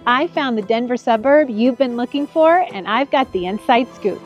I found the Denver suburb you've been looking for, and I've got the inside scoop.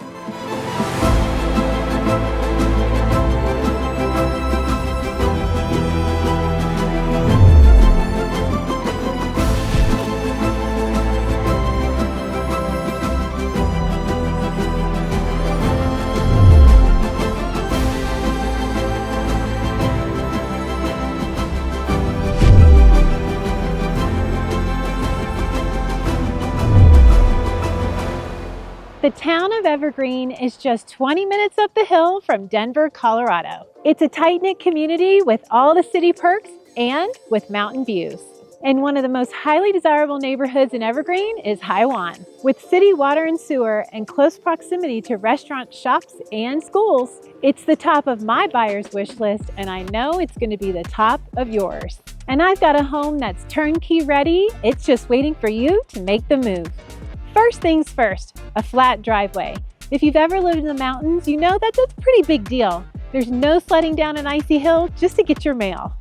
The town of Evergreen is just 20 minutes up the hill from Denver, Colorado. It's a tight-knit community with all the city perks and with mountain views. And one of the most highly desirable neighborhoods in Evergreen is Hiwan. With city water and sewer and close proximity to restaurants, shops, and schools, it's the top of my buyer's wish list, and I know it's going to be the top of yours. And I've got a home that's turnkey ready. It's just waiting for you to make the move. First things first, a flat driveway. If you've ever lived in the mountains, you know that's a pretty big deal. There's no sledding down an icy hill just to get your mail.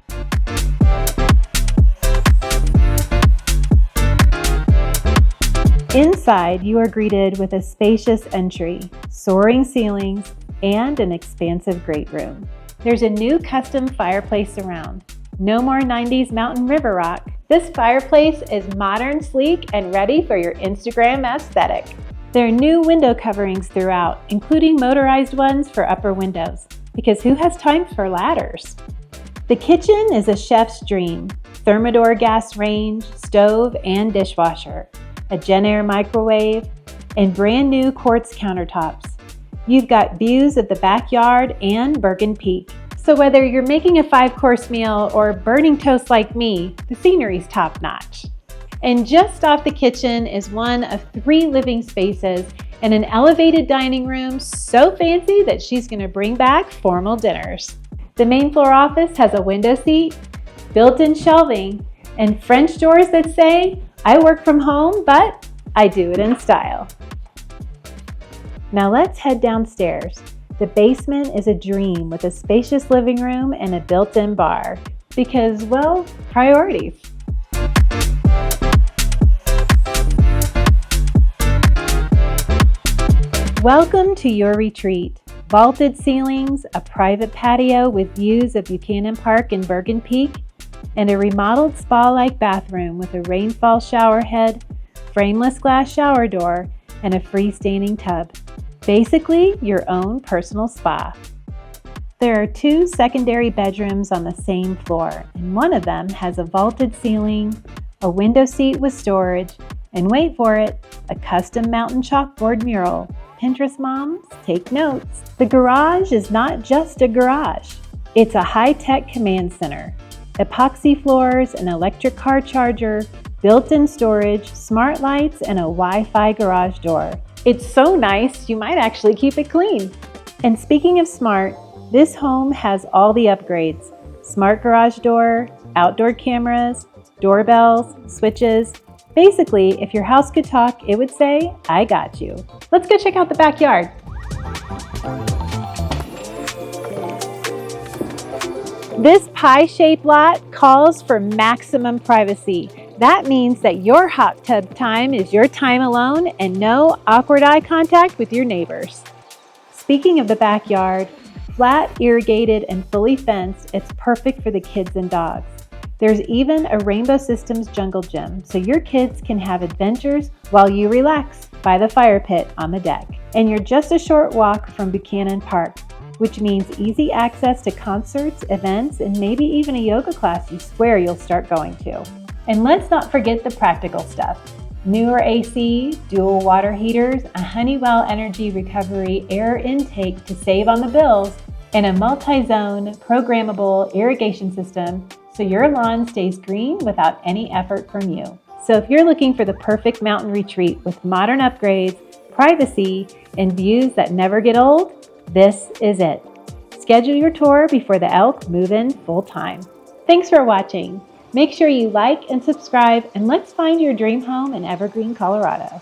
Inside, you are greeted with a spacious entry, soaring ceilings, and an expansive great room. There's a new custom fireplace around. No more 90s mountain river rock. This fireplace is modern, sleek, and ready for your Instagram aesthetic. There are new window coverings throughout, including motorized ones for upper windows, because who has time for ladders? The kitchen is a chef's dream. Thermidor gas range, stove, and dishwasher, a Genair microwave, and brand new quartz countertops. You've got views of the backyard and Bergen Peak. So whether you're making a 5-course meal or burning toast like me, the scenery's top-notch. And just off the kitchen is one of 3 living spaces and an elevated dining room so fancy that she's going to bring back formal dinners. The main floor office has a window seat, built-in shelving, and French doors that say, "I work from home, but I do it in style." Now let's head downstairs. The basement is a dream with a spacious living room and a built-in bar because, well, priorities. Welcome to your retreat. Vaulted ceilings, a private patio with views of Buchanan Park and Bergen Peak, and a remodeled spa-like bathroom with a rainfall shower head, frameless glass shower door, and a freestanding tub. Basically, your own personal spa. There are 2 secondary bedrooms on the same floor, and one of them has a vaulted ceiling, a window seat with storage, and wait for it, a custom mountain chalkboard mural. Pinterest moms, take notes. The garage is not just a garage. It's a high-tech command center. Epoxy floors, an electric car charger, built-in storage, smart lights, and a Wi-Fi garage door. It's so nice, you might actually keep it clean. And speaking of smart, this home has all the upgrades. Smart garage door, outdoor cameras, doorbells, switches. Basically, if your house could talk, it would say, "I got you." Let's go check out the backyard. This pie-shaped lot calls for maximum privacy. That means that your hot tub time is your time alone and no awkward eye contact with your neighbors. Speaking of the backyard, flat, irrigated, and fully fenced, it's perfect for the kids and dogs. There's even a Rainbow Systems jungle gym, so your kids can have adventures while you relax by the fire pit on the deck. And you're just a short walk from Buchanan Park, which means easy access to concerts, events, and maybe even a yoga class you swear you'll start going to. And let's not forget the practical stuff. Newer AC, dual water heaters, a Honeywell Energy Recovery air intake to save on the bills, and a multi-zone programmable irrigation system so your lawn stays green without any effort from you. So if you're looking for the perfect mountain retreat with modern upgrades, privacy, and views that never get old, this is it. Schedule your tour before the Elk move in full time. Thanks for watching. Make sure you like and subscribe, and let's find your dream home in Evergreen, Colorado.